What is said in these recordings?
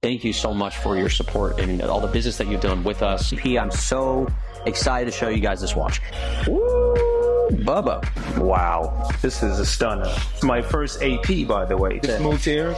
Thank you so much for your support and all the business that you've done with us. I'm so excited to show you guys this watch. Woo! Bubba. Wow, this is a stunner. It's my first AP, by the way. Just moved here,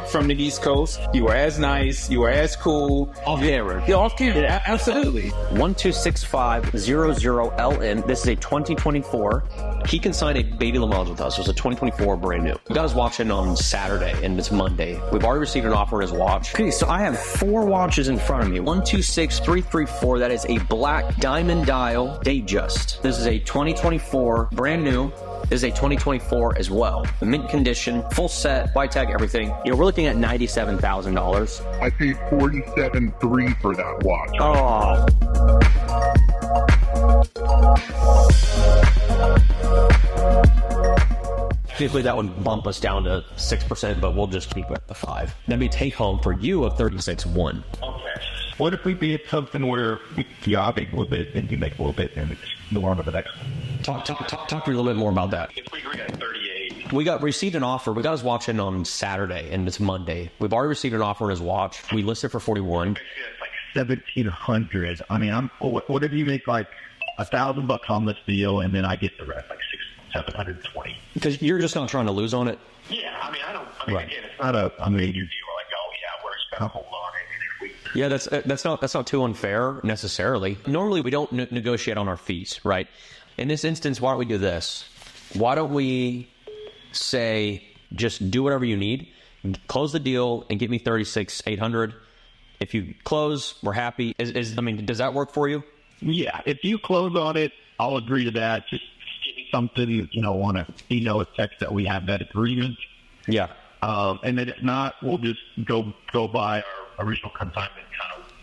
from the East Coast. You were as nice, you were as cool. Off camera. Yeah, off camera. Yeah, absolutely. 12650LN. This is a 2024. He can sign a baby Limoges with us. It was a 2024 brand new. We got his watch in on Saturday, and it's Monday. We've already received an offer on his watch. Okay, so I have 4 watches in front of me. 126334. That is a black diamond dial Datejust. This is a 2024 brand new. This is a 2024 as well. Mint condition, full set, white tag, everything. We're looking at $97,000. I paid $47,300 for that watch. Oh. Typically that would bump us down to 6%, but we'll just keep it at the 5. That'd be a take home for you of 36.1. Okay. What if we did something where we make a little bit and you make a little bit and it's move on to the next one? Talk to me a little bit more about that. If we agree on 38. We received an offer. We got his watch in on Saturday, and it's Monday. We've already received an offer on his watch. We listed for 41. It's like 1,700. I mean, what if you make like $1,000 on this deal, and then I get the rest, like 720? Because you're just not trying to lose on it. Yeah, I mean, right. Again, it's not a major deal. Like, oh yeah, we're just gonna hold on it. Yeah, that's not too unfair necessarily. Normally we don't negotiate on our fees, right? In this instance, why don't we do this? Why don't we say just do whatever you need, close the deal, and give me $36,800. If you close, we're happy. Does that work for you? Yeah, if you close on it, I'll agree to that. Just give me something, on a text that we have that agreement. Yeah. And then if not, we'll just go by our original consignment,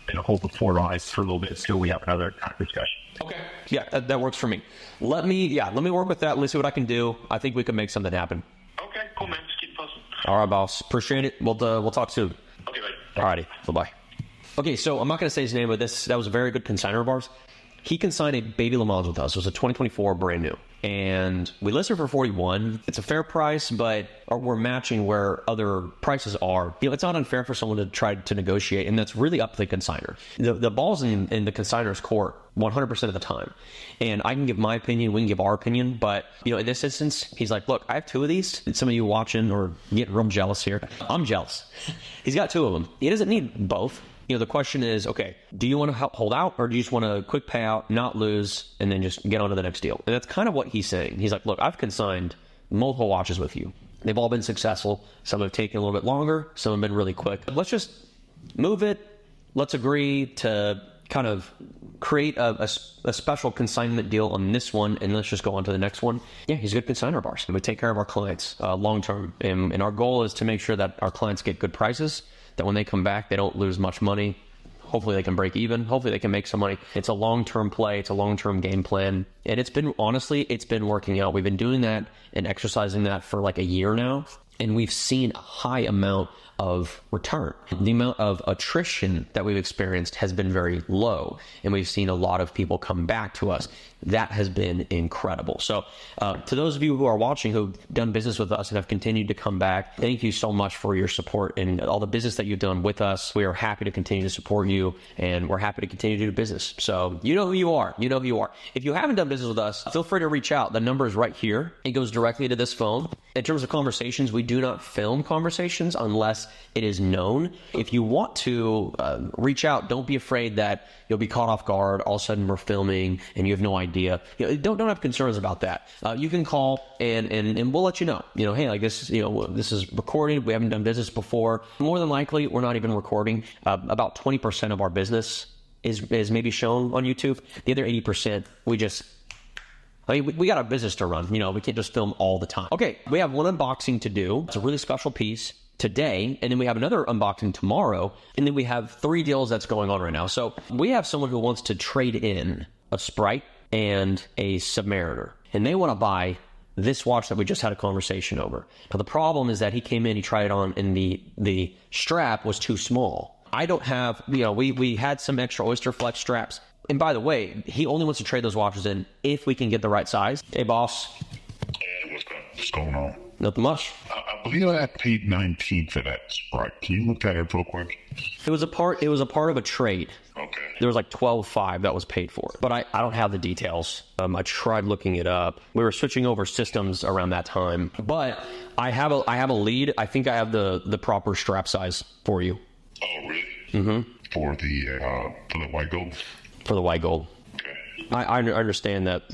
kind of hold the fort on ice for a little bit until we have another kind of discussion. Okay. Yeah, that works for me. Let me work with that. Let me see what I can do. I think we can make something happen. Okay, cool, man. Just keep posting. All right, boss. Appreciate it. We'll talk soon. Okay, bye. All righty. Bye-bye. Okay, so I'm not going to say his name, but that was a very good consignor of ours. He consigned a baby Limoges with us. It was a 2024 brand new. And we listed for 41. It's a fair price, but we're matching where other prices are. It's not unfair for someone to try to negotiate, and that's really up to the consignor. The ball's in the consignor's court 100% of the time. And I can give my opinion, we can give our opinion, but in this instance, he's like, look, I have 2 of these. Some of you watching or getting real jealous here. I'm jealous. He's got 2 of them. He doesn't need both. The question is, okay, do you want to hold out, or do you just want a quick payout, not lose, and then just get on to the next deal? And that's kind of what he's saying. He's like, look, I've consigned multiple watches with you. They've all been successful. Some have taken a little bit longer. Some have been really quick. Let's just move it. Let's agree to kind of create a special consignment deal on this one, and let's just go on to the next one. Yeah, he's a good consignor of ours. We take care of our clients long term, and our goal is to make sure that our clients get good prices, that when they come back, they don't lose much money. Hopefully they can break even. Hopefully they can make some money. It's a long-term play. It's a long-term game plan. And it's been working out. We've been doing that and exercising that for like a year now. And we've seen a high amount of return. The amount of attrition that we've experienced has been very low. And we've seen a lot of people come back to us. That has been incredible. So to those of you who are watching who've done business with us and have continued to come back, thank you so much for your support and all the business that you've done with us. We are happy to continue to support you, and we're happy to continue to do business. So you know who you are. You know who you are. If you haven't done business with us, feel free to reach out. The number is right here. It goes directly to this phone. In terms of conversations, we do not film conversations unless it is known. If you want to reach out, don't be afraid that you'll be caught off guard. All of a sudden we're filming and you have no idea. Don't have concerns about that. You can call and we'll let you know. Hey, like this, this is recorded. We haven't done business before. More than likely, we're not even recording. About 20% of our business is maybe shown on YouTube. The other 80%, we got a business to run. We can't just film all the time. Okay, we have one unboxing to do. It's a really special piece today, and then we have another unboxing tomorrow, and then we have 3 deals that's going on right now. So we have someone who wants to trade in a Sprite and a Submariner, and they want to buy this watch that we just had a conversation over. Now the problem is that he came in, he tried it on, and the strap was too small. I don't have, we had some extra Oyster Flex straps. And by the way, he only wants to trade those watches in if we can get the right size. Hey, boss. Hey, what's going on? Nothing much. I I believe I paid 19 for that Sprite. Can you look at it real quick? It was a part of a trade. Okay. There was like 12.5 that was paid for it, but I don't have the details. I tried looking it up. We were switching over systems around that time, but I have a lead. I think I have the proper strap size for you. Oh, really? Mm-hmm. For the white gold? For the white gold. I understand that,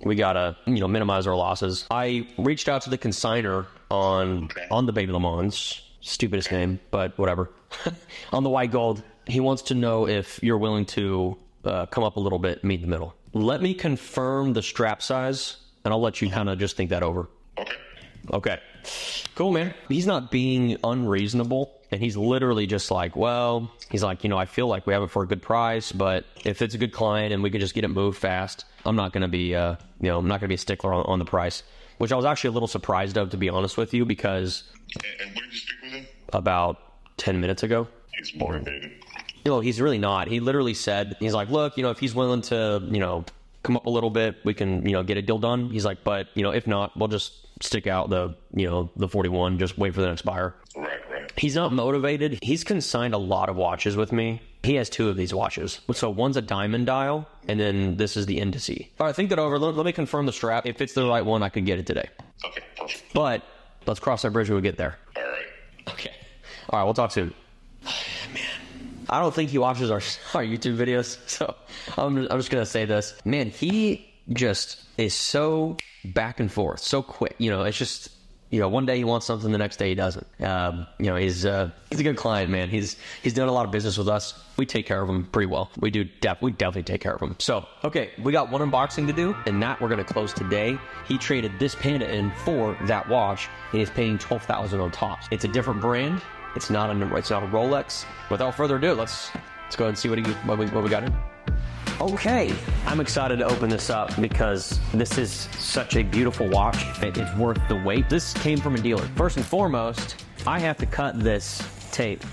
we gotta, minimize our losses. I reached out to the consignor on the Baby Le Mans, stupidest name, but whatever. On the white gold, he wants to know if you're willing to come up a little bit, meet in the middle. Let me confirm the strap size, and I'll let you kind of just think that over. Okay. Cool, man. He's not being unreasonable. And he's literally just like, I feel like we have it for a good price, but if it's a good client and we could just get it moved fast, I'm not going to be, I'm not going to be a stickler on the price, which I was actually a little surprised of, to be honest with you, because. And when did you speak with him? About 10 minutes ago. He's motivated. He's really not. He literally said, he's like, look, if he's willing to, come up a little bit, we can, get a deal done. He's like, but, if not, we'll just stick out the 41, just wait for the next buyer. Right. He's not motivated. He's consigned a lot of watches with me. He has 2 of these watches. So one's a diamond dial, and then this is the indice. All right, think that over. Let me confirm the strap. If it's the right one, I could get it today. Okay, perfect. But let's cross that bridge when we get there. All right. Okay. All right, we'll talk soon. Man, I don't think he watches our YouTube videos, so I'm just going to say this. Man, he just is so back and forth, so quick. It's just... one day he wants something, the next day he doesn't. He's a good client, man. He's done a lot of business with us. We take care of him pretty well. We definitely take care of him. So, okay, we got one unboxing to do, and that we're going to close today. He traded this Panda in for that watch, and he's paying $12,000 on top. It's a different brand. It's not a Rolex. Without further ado, let's go ahead and see what we got in. Okay, I'm excited to open this up because this is such a beautiful watch. It's worth the wait. This came from a dealer. First and foremost, I have to cut this tape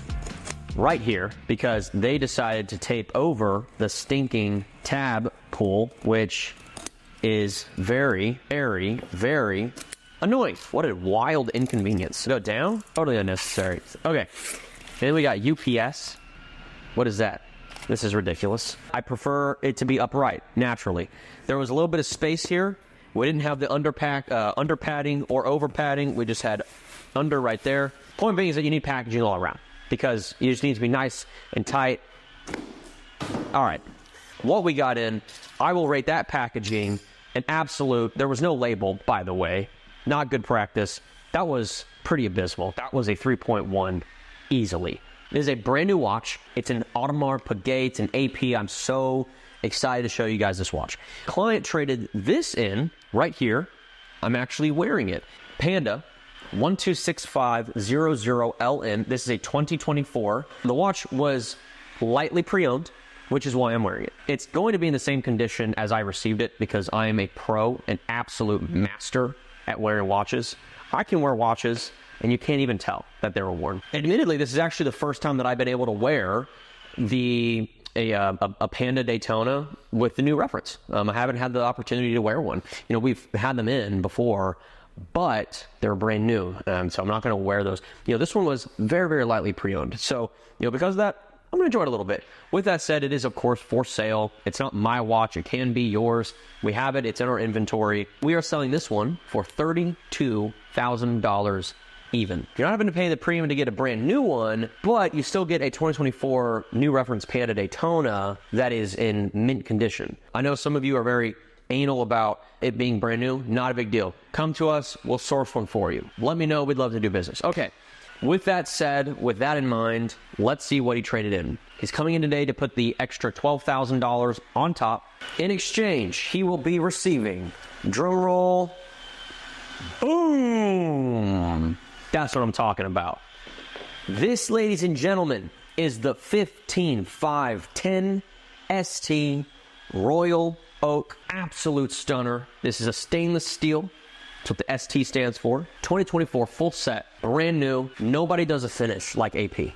right here because they decided to tape over the stinking tab pull, which is very, very, very annoying. What a wild inconvenience. Go down? Totally unnecessary. Okay, then we got UPS. What is that? This is ridiculous. I prefer it to be upright, naturally. There was a little bit of space here. We didn't have the under padding or over padding. We just had under right there. Point being is that you need packaging all around because you just need to be nice and tight. All right. What we got in, I will rate that packaging an absolute. There was no label, by the way. Not good practice. That was pretty abysmal. That was a 3.1 easily. It is a brand new watch. It's an Audemars Piguet. It's an AP. I'm so excited to show you guys this watch. Client traded this in right here. I'm actually wearing it. Panda 126500LN. This is a 2024. The watch was lightly pre-owned, which is why I'm wearing it. It's going to be in the same condition as I received it because I am a pro, an absolute master at wearing watches. I can wear watches and you can't even tell that they were worn. Admittedly, this is actually the first time that I've been able to wear a Panda Daytona with the new reference. I haven't had the opportunity to wear one. We've had them in before, but they're brand new, so I'm not going to wear those. This one was very, very lightly pre-owned. So, because of that, I'm going to enjoy it a little bit. With that said, it is, of course, for sale. It's not my watch. It can be yours. We have it. It's in our inventory. We are selling this one for $32,000 even. You're not having to pay the premium to get a brand new one, but you still get a 2024 new reference Panda Daytona that is in mint condition. I know some of you are very anal about it being brand new. Not a big deal. Come to us. We'll source one for you. Let me know. We'd love to do business. Okay. With that said, with that in mind, let's see what he traded in. He's coming in today to put the extra $12,000 on top. In exchange, he will be receiving, drum roll, boom. That's what I'm talking about. This, ladies and gentlemen, is the 15510 ST Royal Oak. Absolute stunner. This is a stainless steel. That's what the ST stands for. 2024 full set, brand new. Nobody does a finish like AP.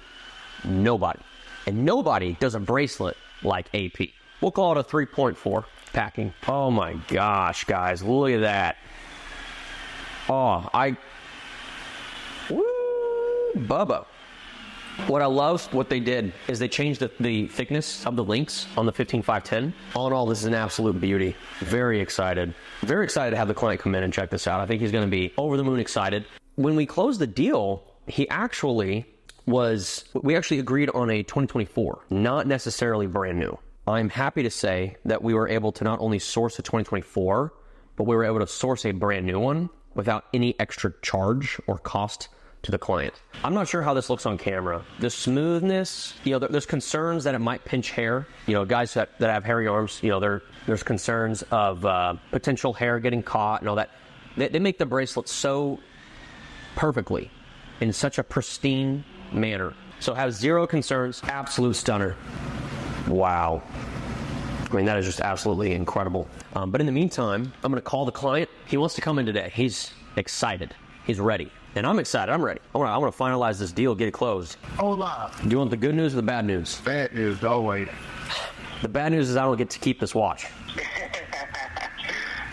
Nobody. And nobody does a bracelet like AP. We'll call it a 3.4 packing. Oh my gosh, guys, look at that. Oh, Bubba. What I love, what they did is they changed the thickness of the links on the 15510. All in all, this is an absolute beauty. Very excited. Very excited to have the client come in and check this out. I think he's going to be over the moon excited. When we closed the deal, we actually agreed on a 2024, not necessarily brand new. I'm happy to say that we were able to not only source a 2024, but we were able to source a brand new one without any extra charge or cost to the client. I'm not sure how this looks on camera. The smoothness, there's concerns that it might pinch hair. Guys that have hairy arms, there's concerns of potential hair getting caught and all that. They make the bracelet so perfectly in such a pristine manner. So have zero concerns, absolute stunner. Wow. I mean, that is just absolutely incredible. But in the meantime, I'm going to call the client. He wants to come in today. He's excited. He's ready. And I'm excited. I'm ready. I want to finalize this deal, get it closed. Hola. Do you want the good news or the bad news? Bad news, always. The bad news is I don't get to keep this watch.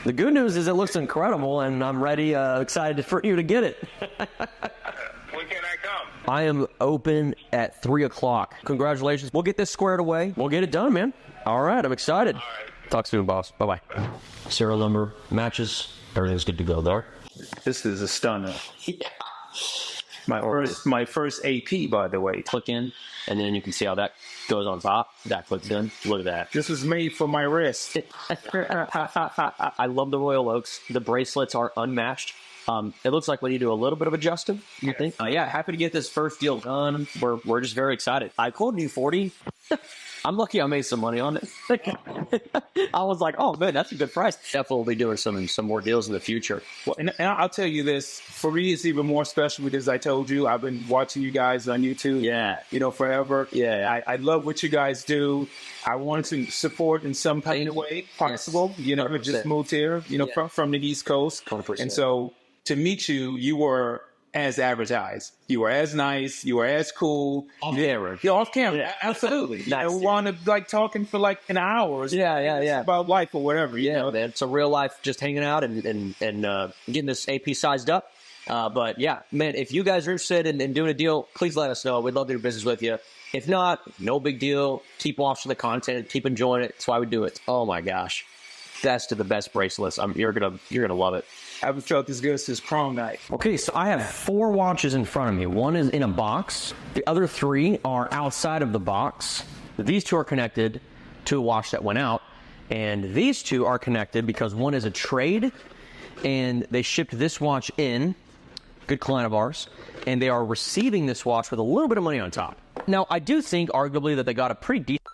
The good news is it looks incredible, and I'm ready, excited for you to get it. When can I come? I am open at 3 o'clock. Congratulations. We'll get this squared away. We'll get it done, man. All right, I'm excited. All right. Talk soon, boss. Bye-bye. Serial number matches. Everything's good to go there. This is a stunner. Yeah. My first AP, by the way. Click in, and then you can see how that goes on top. That clicks in. Look at that. This was made for my wrist. I love the Royal Oaks. The bracelets are unmatched. It looks like we need to do a little bit of adjusting, you think? Yeah, happy to get this first deal done. We're just very excited. I quoted you 40. I'm lucky I made some money on it. I was like, oh man, that's a good price. Definitely doing some more deals in the future. Well, and I'll tell you this, for me it's even more special because I told you, I've been watching you guys on YouTube, forever. Yeah. I love what you guys do. I want to support in some kind of way possible. Yes. Just moved here, from the East Coast. 100%. And so to meet you, you were as advertised. You were as nice. You were as cool. Off camera. Yeah, off camera. Yeah. Absolutely. Nice. We wound up talking for like an hour. Yeah. About life or whatever. Man, it's a real life, just hanging out and getting this AP sized up. But yeah, man, if you guys are interested in doing a deal, please let us know. We'd love to do business with you. If not, no big deal. Keep watching the content. Keep enjoying it. That's why we do it. Oh my gosh, best of the best bracelets. You're gonna love it. I haven't felt as good since prom night. Okay, so I have 4 watches in front of me. One is in a box. The other 3 are outside of the box. These 2 are connected to a watch that went out. And these 2 are connected because one is a trade, and they shipped this watch in. Good client of ours. And they are receiving this watch with a little bit of money on top. Now, I do think, arguably, that they got a pretty decent...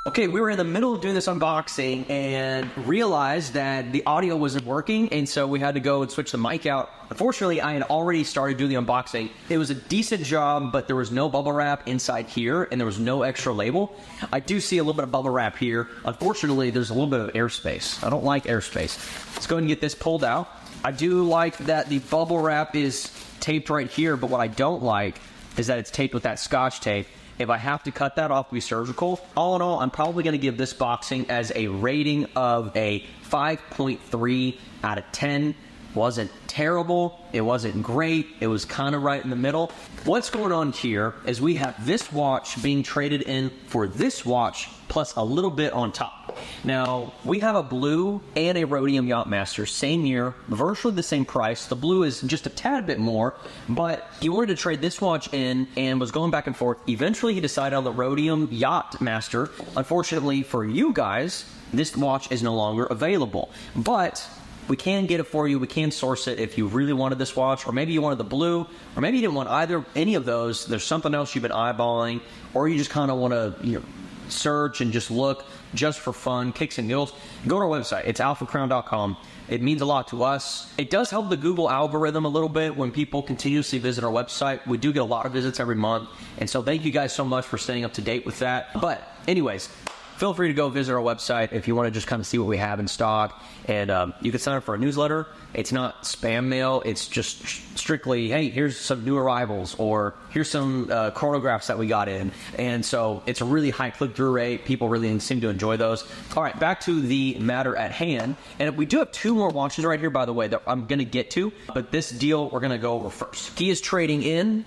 Okay, we were in the middle of doing this unboxing and realized that the audio wasn't working, and so we had to go and switch the mic out. Unfortunately, I had already started doing the unboxing. It was a decent job, but there was no bubble wrap inside here, and there was no extra label. I do see a little bit of bubble wrap here. Unfortunately, there's a little bit of airspace. I don't like airspace. Let's go ahead and get this pulled out. I do like that the bubble wrap is taped right here, but what I don't like is that it's taped with that Scotch tape. If I have to cut that off, be surgical. All in all, I'm probably going to give this boxing as a rating of a 5.3 out of 10. Wasn't terrible. It wasn't great. It was kind of right in the middle. What's going on here is we have this watch being traded in for this watch plus a little bit on top. Now, we have a blue and a rhodium Yachtmaster, same year, virtually the same price. The blue is just a tad bit more, but he wanted to trade this watch in and was going back and forth. Eventually, he decided on the rhodium Yachtmaster. Unfortunately for you guys, this watch is no longer available, but we can get it for you. We can source it if you really wanted this watch, or maybe you wanted the blue, or maybe you didn't want any of those. There's something else you've been eyeballing, or you just kind of want to search and just look just for fun, kicks and giggles. Go to our website. It's AlphaCrown.com. It means a lot to us. It does help the Google algorithm a little bit when people continuously visit our website. We do get a lot of visits every month, and so thank you guys so much for staying up to date with that. But anyways, feel free to go visit our website if you want to just kind of see what we have in stock. And you can sign up for a newsletter. It's not spam mail. It's just strictly, hey, here's some new arrivals, or here's some chronographs that we got in. And so it's a really high click-through rate. People really seem to enjoy those. All right, back to the matter at hand. And we do have 2 more watches right here, by the way, that I'm going to get to. But this deal we're going to go over first. He is trading in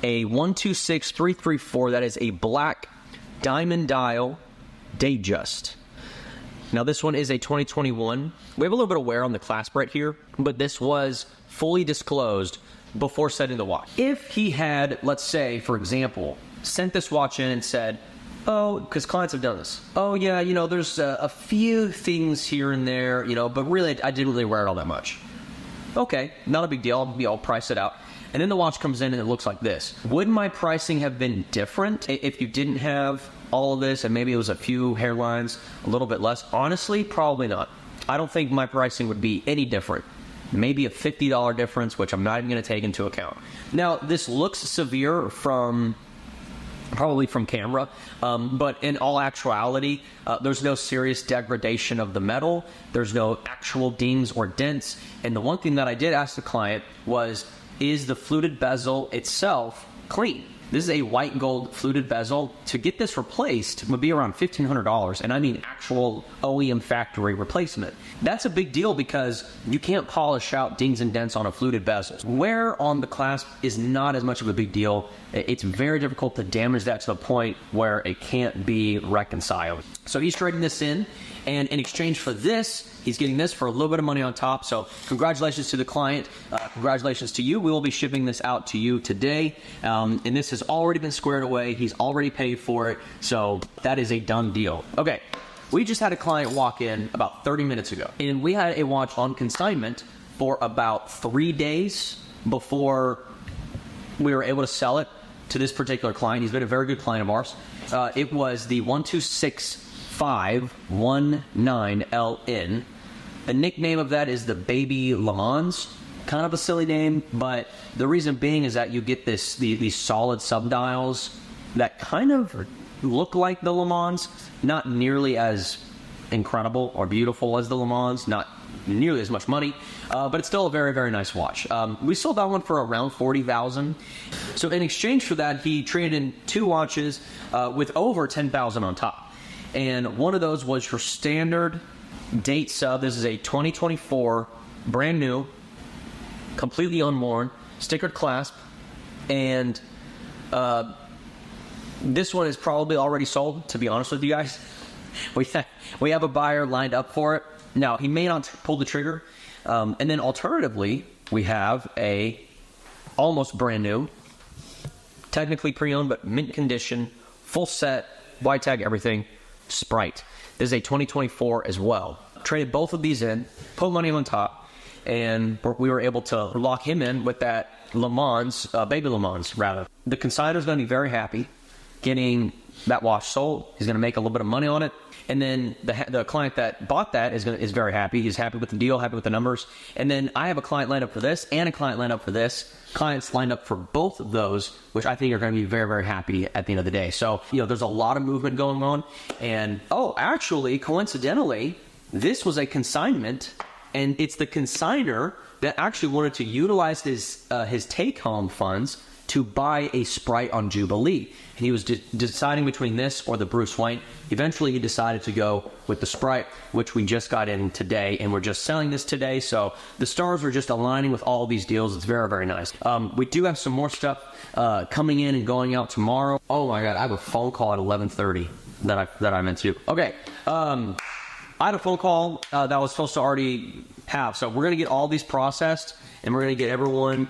a 126334. That is a black diamond dial Datejust. Now this one is a 2021. We have a little bit of wear on the clasp right here, but this was fully disclosed before setting the watch. If he had, let's say, for example, sent this watch in and said, oh, because clients have done this. Oh yeah, you know, there's a few things here and there, you know, but really I didn't really wear it all that much. Okay, not a big deal. I'll price it out. And then the watch comes in and it looks like this. Would my pricing have been different if you didn't have all of this and maybe it was a few hairlines, a little bit less? Honestly, probably not. I don't think my pricing would be any different. Maybe a $50 difference, which I'm not even going to take into account. Now, this looks severe probably from camera, but in all actuality, there's no serious degradation of the metal. There's no actual dings or dents. And the one thing that I did ask the client was, is the fluted bezel itself clean? This is a white gold fluted bezel. To get this replaced would be around $1,500, and I mean actual OEM factory replacement. That's a big deal because you can't polish out dings and dents on a fluted bezel. Wear on the clasp is not as much of a big deal. It's very difficult to damage that to the point where it can't be reconciled. So he's trading this in, and in exchange for this, he's getting this for a little bit of money on top. So congratulations to the client. Congratulations to you. We will be shipping this out to you today. And this has already been squared away. He's already paid for it. So that is a done deal. Okay. We just had a client walk in about 30 minutes ago, and we had a watch on consignment for about 3 days before we were able to sell it to this particular client. He's been a very good client of ours. It was the 126519LN. The nickname of that is the Baby Le Mans. Kind of a silly name, but the reason being is that you get these solid subdials that kind of look like the Le Mans, not nearly as incredible or beautiful as the Le Mans, not nearly as much money, but it's still a very, very nice watch. We sold that one for around $40,000. So in exchange for that, he traded in 2 watches with over $10,000 on top. And one of those was your standard date sub. This is a 2024, brand new, completely unworn, stickered clasp, and this one is probably already sold, to be honest with you guys. We have a buyer lined up for it. Now, he may not pull the trigger. And then alternatively, we have a almost brand new, technically pre-owned, but mint condition, full set, white tag, everything, Sprite. This is a 2024 as well. Traded both of these in, put money on top, and we were able to lock him in with that Le Mans, Baby Le Mans, rather. The consignor's going to be very happy getting that watch sold. He's going to make a little bit of money on it. And then the client that bought that is very happy. He's happy with the deal, happy with the numbers. And then I have a client lined up for this and a client lined up for this. Clients lined up for both of those, which I think are going to be very, very happy at the end of the day. So, you know, there's a lot of movement going on. And, actually, coincidentally, this was a consignment, and it's the consignor that actually wanted to utilize his take-home funds to buy a Sprite on Jubilee. And he was deciding between this or the Bruce White. Eventually, he decided to go with the Sprite, which we just got in today, and we're just selling this today. So the stars are just aligning with all of these deals. It's very, very nice. We do have some more stuff coming in and going out tomorrow. Oh my God, I have a phone call at 11:30 that I meant to do. Okay. I had a phone call that I was supposed to already have. So we're going to get all these processed, and we're going to get everyone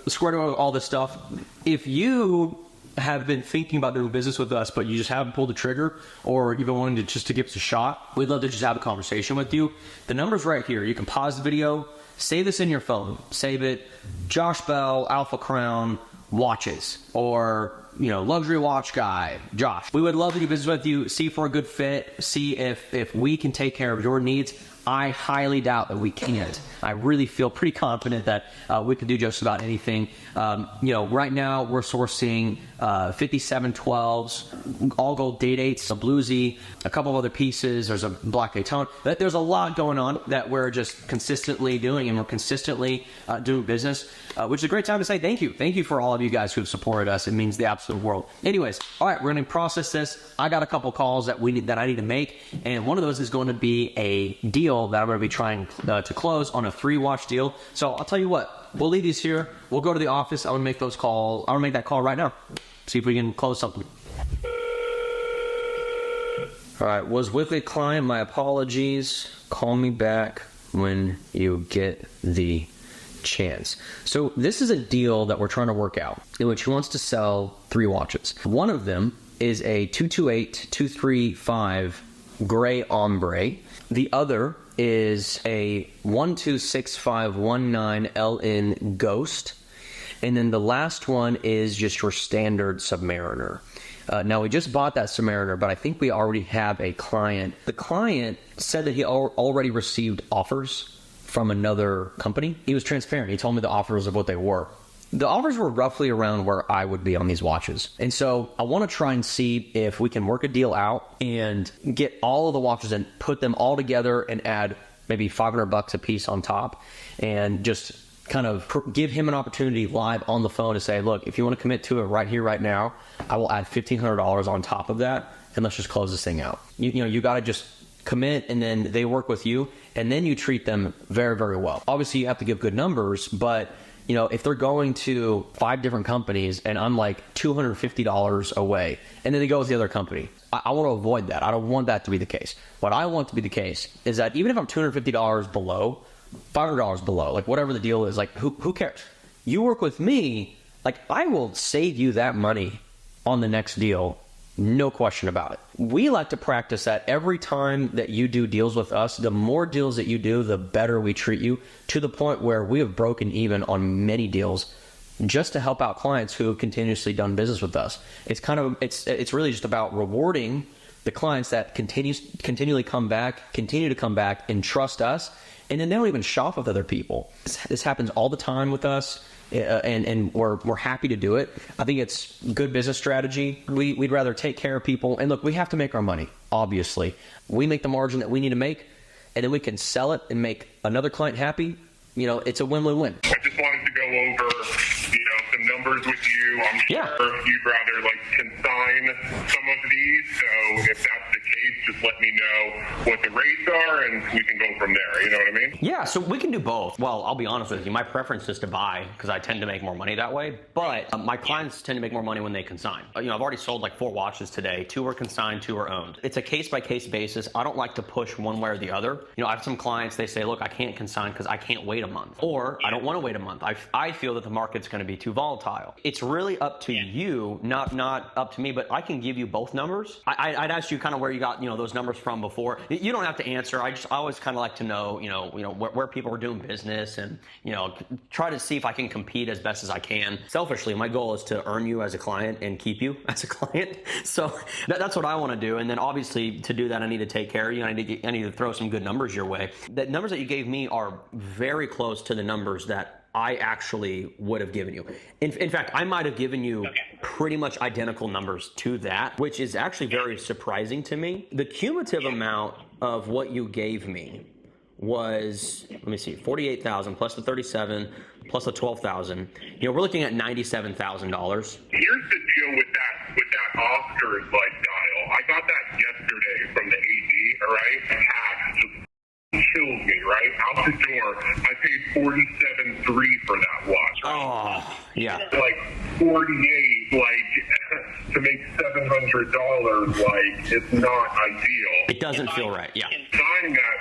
squared away with all this stuff. If you have been thinking about doing business with us, but you just haven't pulled the trigger, or you've been wanting to give us a shot, we'd love to just have a conversation with you. The number's right here. You can pause the video, save this in your phone, save it, Josh Bell, AlphaCrown Watches, or luxury watch guy, Josh. We would love to do business with you, see if we're a good fit, see if we can take care of your needs. I highly doubt that we can't. I really feel pretty confident that we can do just about anything. Right now we're sourcing 5712s, all gold date 8s, a bluesy, a couple of other pieces. There's a black Daytona. There's a lot going on that we're just consistently doing, and we're consistently doing business, which is a great time to say thank you. Thank you for all of you guys who've supported us. It means the absolute world. Anyways, all right, we're going to process this. I got a couple calls that I need to make, and one of those is going to be a deal that I'm going to be trying to close on a 3-watch deal. So I'll tell you what, we'll leave these here. We'll go to the office. I'm going to make those calls. I'm going to make that call right now. See if we can close something. All right, was with a client. My apologies. Call me back when you get the chance. So this is a deal that we're trying to work out in which he wants to sell 3 watches. One of them is a 228-235 gray ombre. The other is a 126519 LN Ghost. And then the last one is just your standard Submariner. Now, we just bought that Submariner, but I think we already have a client. The client said that he already received offers from another company. He was transparent. He told me the offers of what they were. The offers were roughly around where I would be on these watches. And so I want to try and see if we can work a deal out and get all of the watches and put them all together and add maybe $500 a piece on top, and just kind of give him an opportunity live on the phone to say, look, if you want to commit to it right here, right now, I will add $1,500 on top of that, and let's just close this thing out. You got to just commit, and then they work with you, and then you treat them very, very well. Obviously, you have to give good numbers, but if they're going to 5 different companies and I'm like $250 away, and then they go with the other company, I want to avoid that. I don't want that to be the case. What I want to be the case is that even if I'm $250 below, $500 below, like whatever the deal is, like who cares? You work with me, like I will save you that money on the next deal. No question about it. We like to practice that every time that you do deals with us. The more deals that you do, the better we treat you, to the point where we have broken even on many deals just to help out clients who have continuously done business with us. It's really just about rewarding the clients that continue to come back and trust us, and then they don't even shop with other people. This happens all the time with us. And we're happy to do it. I think it's good business strategy. We'd rather take care of people. And look, we have to make our money, obviously. We make the margin that we need to make, and then we can sell it and make another client happy. It's a win-win-win. I just wanted to go over, some numbers with you. I'm sure you'd rather consign some of these. So if that's the case, just let me know what the rates are, and we can go from there. You know what I mean? Yeah, so we can do both. Well, I'll be honest with you. My preference is to buy because I tend to make more money that way. But my clients tend to make more money when they consign. I've already sold 4 watches today. 2 were consigned, 2 were owned. It's a case-by-case basis. I don't like to push one way or the other. I have some clients, they say, look, I can't consign because I can't wait a month. Or I don't want to wait a month. I feel that the market's going to be too volatile. It's really up to you, not up to me, but I can give you both numbers. I'd ask you kind of where you got those numbers from before. You don't have to answer. I always kind of like to know where people are doing business, and try to see if I can compete as best as I can. Selfishly, my goal is to earn you as a client and keep you as a client. So that's what I want to do. And then obviously to do that, I need to take care of you. I need to throw some good numbers your way. The numbers that you gave me are very close to the numbers that I actually would have given you. In fact, I might have given you pretty much identical numbers to that, which is actually very surprising to me. The cumulative amount of what you gave me was, let me see, 48,000 plus the 37 plus the 12,000. We're looking at $97,000. Here's the deal with that Oscars dial. I got that yesterday from the AD. All right, tax just killed me. Right out the door, I paid $47,300 for that watch. Right? Oh, yeah. 48, to make $700, it's not ideal. It doesn't feel right. Yeah. Signing that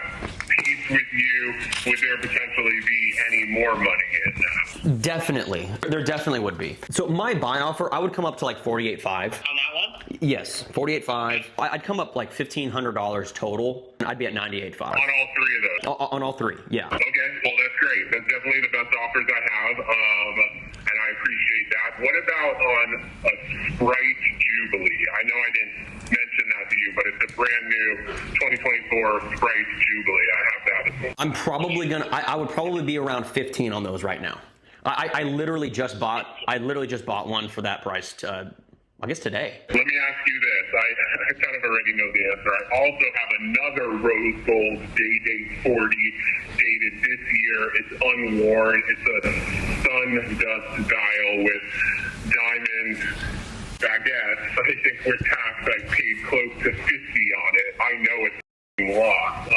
piece with you, would there potentially be any more money in that? Definitely. There definitely would be. So my buy offer, I would come up to $48,500. On that one? Yes, $48,500. I'd come up $1,500 total. I'd be at $98,500. On all 3 of those? On all 3, yeah. Okay, well that's great. That's definitely the best offers I have, and I appreciate that. What about on a Sprite Jubilee? I know I didn't mention that to you, but it's a brand new 2024 Sprite Jubilee. I have that I'm probably gonna. I would probably be around 15 on those right now. I literally just bought. One for that price. I guess today. Let me ask you this. I kind of already know the answer. I also have another rose gold day-date 40 dated this year. It's unworn. It's a sun dust dial with diamond baguettes. I think with tax I paid close to 50 on it. I know it's lost.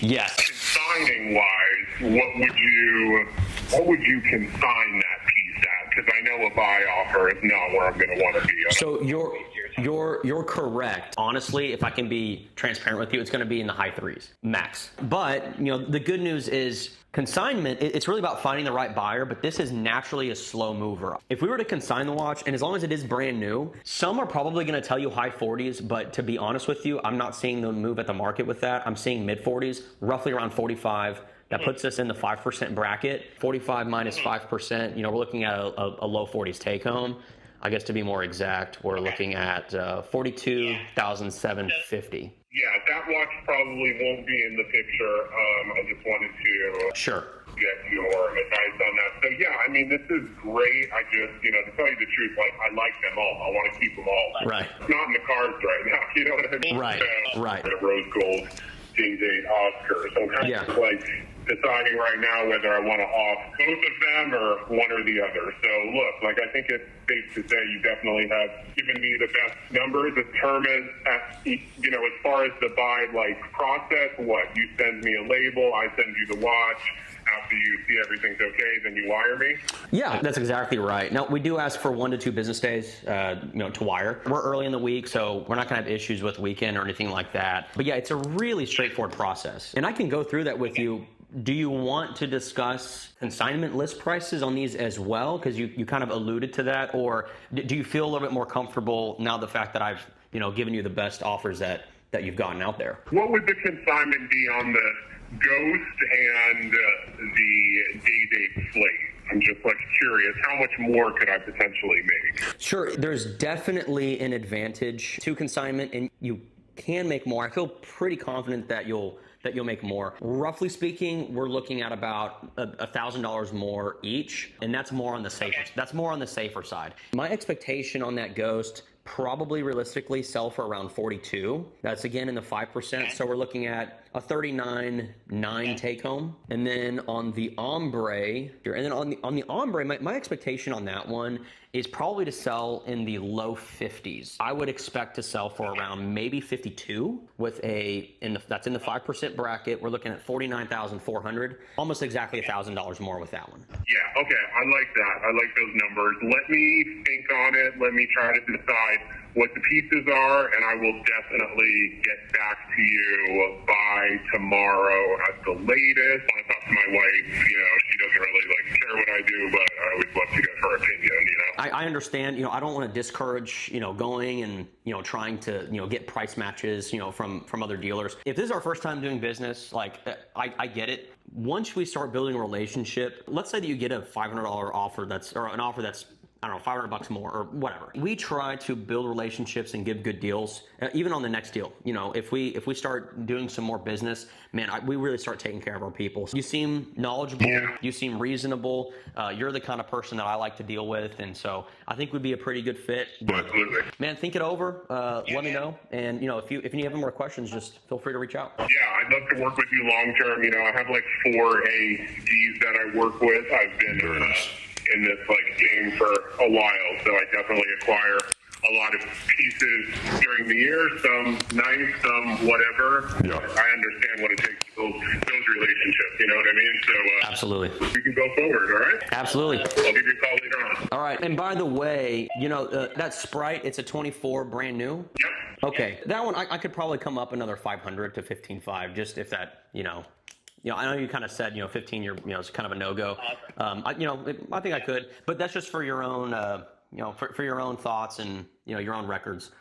Yes. Consigning wise, what would you consign that piece at? Because I know a buy offer is not where I'm going to want to be. So you're correct. Honestly, if I can be transparent with you, it's going to be in the high threes max. But the good news is consignment. It's really about finding the right buyer. But this is naturally a slow mover. If we were to consign the watch, and as long as it is brand new, some are probably going to tell you high 40s. But to be honest with you, I'm not seeing them move at the market with that. I'm seeing mid 40s, roughly around 45. That puts us in the 5% bracket. 45 minus 5%. We're looking at a low 40s take home. I guess to be more exact, we're looking at $42,750. Yeah, that watch probably won't be in the picture. I just wanted to get your advice on that. So yeah, I mean, this is great. I just, to tell you the truth, I like them all. I want to keep them all. Right. It's not in the cards right now. You know what I mean? Right. Right. The rose gold day-date Oscars. So I'm kind of deciding right now whether I want to off both of them or one or the other. So look, I think it's safe to say you definitely have given me the best numbers. As far as the buy process, you send me a label, I send you the watch. After you see everything's okay, then you wire me? Yeah, that's exactly right. Now, we do ask for 1 to 2 business days, to wire. We're early in the week, so we're not going to have issues with weekend or anything like that. But yeah, it's a really straightforward process. And I can go through that with you. Do you want to discuss consignment list prices on these as well? Because you kind of alluded to that. Or do you feel a little bit more comfortable now the fact that I've given you the best offers that you've gotten out there? What would the consignment be on the Ghost and the day-date slate? I'm just curious, how much more could I potentially make? Sure, there's definitely an advantage to consignment, and you can make more. I feel pretty confident that you'll make more. Roughly speaking, we're looking at about $1,000 more each, and that's more on the safer. That's more on the safer side. My expectation on that Ghost, probably realistically sell for around 42. That's again in the 5%. So we're looking at a 39.9 take home. And then on the Ombre, my expectation on that one is probably to sell in the low 50s. I would expect to sell for around maybe 52 with that's in the 5% bracket. We're looking at 49,400, almost exactly $1,000 more with that one. Yeah, okay, I like that. I like those numbers. Let me think on it. Let me try to decide what the pieces are, and I will definitely get back to you by tomorrow at the latest. I want to talk to my wife. She doesn't really care what I do, but I always love to get her opinion. I understand. I don't want to discourage going and trying to get price matches from other dealers. If this is our first time doing business, I get it. Once we start building a relationship, let's say that you get a $500 offer or an offer that's I don't know, $500 more or whatever. We try to build relationships and give good deals, even on the next deal. If we start doing some more business, man, we really start taking care of our people. You seem knowledgeable. You seem reasonable. You're the kind of person that I like to deal with. And so I think we'd be a pretty good fit. Absolutely. Man, think it over. Let me know. And, if you have any more questions, just feel free to reach out. Yeah, I'd love to work with you long term. I have 4 ADs that I work with. I've been in this game for a while, so I definitely acquire a lot of pieces during the year, some nice, some whatever. Yeah. I understand what it takes to build those relationships, you know what I mean? So absolutely. We can go forward, all right? Absolutely. I'll give you a call later on. All right. And by the way, that Sprite, it's a 24 brand new? Yep. Okay. That one, I could probably come up another 500 to 15.5, just if that, I know you kind of said, 15, it's kind of a no-go. I think I could, but that's just for your own, for your own thoughts and, your own records,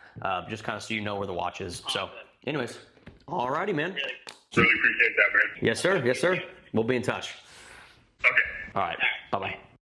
just kind of so you know where the watch is. So anyways, all righty, man. Really appreciate that, man. Yes, sir. Yes, sir. We'll be in touch. Okay. All right. Bye-bye.